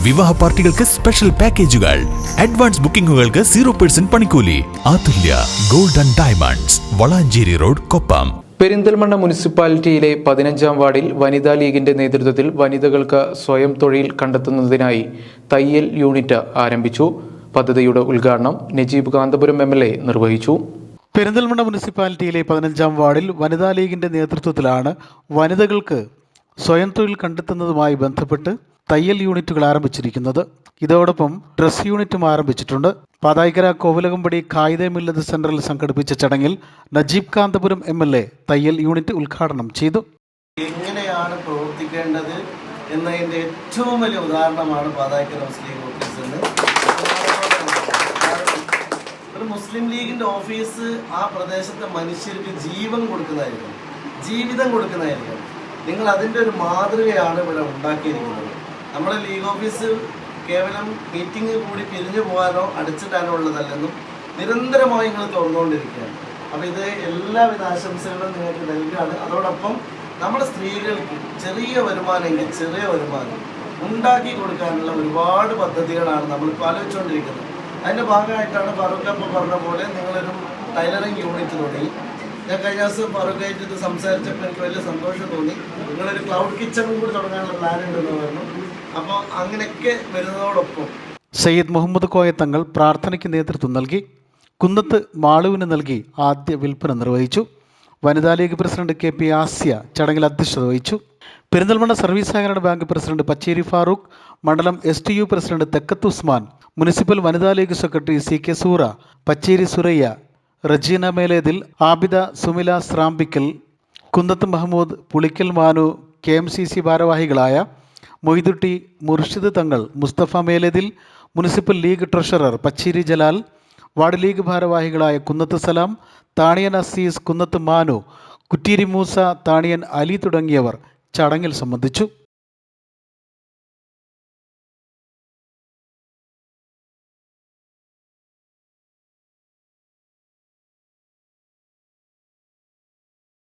വിവാഹ പാർട്ടികൾക്ക് സ്പെഷ്യൽ പാക്കേജുകൾ, അഡ്വാൻസ് ബുക്കിംഗുകൾക്ക് 0% പണിക്കൂലി. Athulya gold and diamonds, Valanchery road, Koppam. Perinthalmanna മുനിസിപ്പാലിറ്റിയിലെ 15-ാം വാർഡിൽ വനിതാ ലീഗിന്റെ നേതൃത്വത്തിൽ വനിതകൾക്ക് സ്വയം തൊഴിൽ കണ്ടെത്തുന്നതിനായി തയ്യൽ യൂണിറ്റ് ആരംഭിച്ചു. പദ്ധതിയുടെ ഉദ്ഘാടനം നജീബ് കാന്തപുരം MLA നിർവഹിച്ചു. പെരിന്തൽമണ്ണ മുനിസിപ്പാലിറ്റിയിലെ 15-ാം വാർഡിൽ വനിതാ ലീഗിന്റെ നേതൃത്വത്തിലാണ് വനിതകൾക്ക് സ്വയം തൊഴിൽ കണ്ടെത്തുന്നതുമായി ബന്ധപ്പെട്ട് തയ്യൽ യൂണിറ്റുകൾ ആരംഭിച്ചിരിക്കുന്നത്. ഇതോടൊപ്പം ഡ്രസ് യൂണിറ്റും ആരംഭിച്ചിട്ടുണ്ട്. പാതായിക്കര കോവിലകമ്പടി ഖായിദെ മില്ലത്ത് സെന്ററിൽ സംഘടിപ്പിച്ച ചടങ്ങിൽ നജീബ് കാന്തപുരം MLA തയ്യൽ യൂണിറ്റ് ഉദ്ഘാടനം ചെയ്തു. എങ്ങനെയാണ് പ്രവർത്തിക്കേണ്ടത് എന്നതിൻ്റെ ഏറ്റവും വലിയ ഉദാഹരണമാണ് പാതായിക്കര മുസ്ലിം ഓഫീസ് എന്ന്. ഒരു മുസ്ലിം ലീഗിൻ്റെ ഓഫീസ് ആ പ്രദേശത്തെ മനുഷ്യർക്ക് ജീവൻ കൊടുക്കുന്നതായിരിക്കും, ജീവിതം കൊടുക്കുന്നതായിരിക്കും. നിങ്ങൾ അതിൻ്റെ ഒരു മാതൃകയാണ് ഇവിടെ ഉണ്ടാക്കിയിരിക്കുന്നത്. നമ്മുടെ ലീഗ് ഓഫീസ് കേവലം മീറ്റിംഗ് കൂടി പിരിഞ്ഞു പോകാനോ അടച്ചിടാനോ ഉള്ളതല്ലെന്നും നിരന്തരമായി നിങ്ങൾ തുറന്നുകൊണ്ടിരിക്കുകയാണ്. അപ്പോൾ ഇത് എല്ലാവിധ ആശംസകളും നിങ്ങൾക്ക് നൽകുകയാണ്. അതോടൊപ്പം നമ്മുടെ സ്ത്രീകൾക്ക് ചെറിയ വരുമാനമെങ്കിൽ ചെറിയ വരുമാനം ഉണ്ടാക്കി കൊടുക്കാനുള്ള ഒരുപാട് പദ്ധതികളാണ് നമ്മളിപ്പോൾ ആലോചിച്ചുകൊണ്ടിരിക്കുന്നത്. അതിൻ്റെ ഭാഗമായിട്ടാണ് ഫാറൂഖ് പറഞ്ഞ പോലെ നിങ്ങളൊരു ടൈലറിങ് യൂണിറ്റ് തുടങ്ങി. ഞാൻ കഴിഞ്ഞ ദിവസം ഫാറൂഖായിട്ട് ഇത് സംസാരിച്ചപ്പോൾ എനിക്ക് വലിയ സന്തോഷം തോന്നി. നിങ്ങളൊരു ക്ലൗഡ് കിച്ചണും കൂടി തുടങ്ങാനുള്ള പ്ലാൻ ഉണ്ടെന്ന് പറഞ്ഞു. അപ്പോൾ അങ്ങനെയൊക്കെ വരുന്നതോടൊപ്പം സയ്യിദ് മുഹമ്മദ് കോയ തങ്ങൾ പ്രാർത്ഥനയ്ക്ക് നേതൃത്വം നൽകി. കുന്നത്ത് മാളുവിന് നൽകി ആദ്യ വിൽപ്പന നിർവഹിച്ചു. വനിതാ ലീഗ് പ്രസിഡന്റ് KP ആസ്യ ചടങ്ങിൽ അധ്യക്ഷത വഹിച്ചു. പെരിന്തൽമണ്ണ സർവീസ് സഹകരണ ബാങ്ക് പ്രസിഡന്റ് പച്ചേരി ഫാറൂഖ്, മണ്ഡലം STU പ്രസിഡന്റ് തെക്കത്ത് ഉസ്മാൻ, മുനിസിപ്പൽ വനിതാ ലീഗ് സെക്രട്ടറി CK സൂറ, പച്ചേരി സുറയ്യ, റജീന മേലേതിൽ, ആബിദ സുമില സ്രാമ്പിക്കൽ, കുന്നത്ത് മഹമ്മൂദ്, പുളിക്കൽ മാനു, KMCC ഭാരവാഹികളായ Moythutty, Murshid Thangal, Musthafa Melethil, municipal league treasurer Pacheri Jalal, ward league ഭാരവാഹികളായ കുന്നത്ത് സലാം, താണിയൻ അസീസ്, കുന്നത്ത് മാനു, കുറ്റീരി മൂസ, താണിയൻ അലി തുടങ്ങിയവർ ചടങ്ങിൽ സംബന്ധിച്ചു.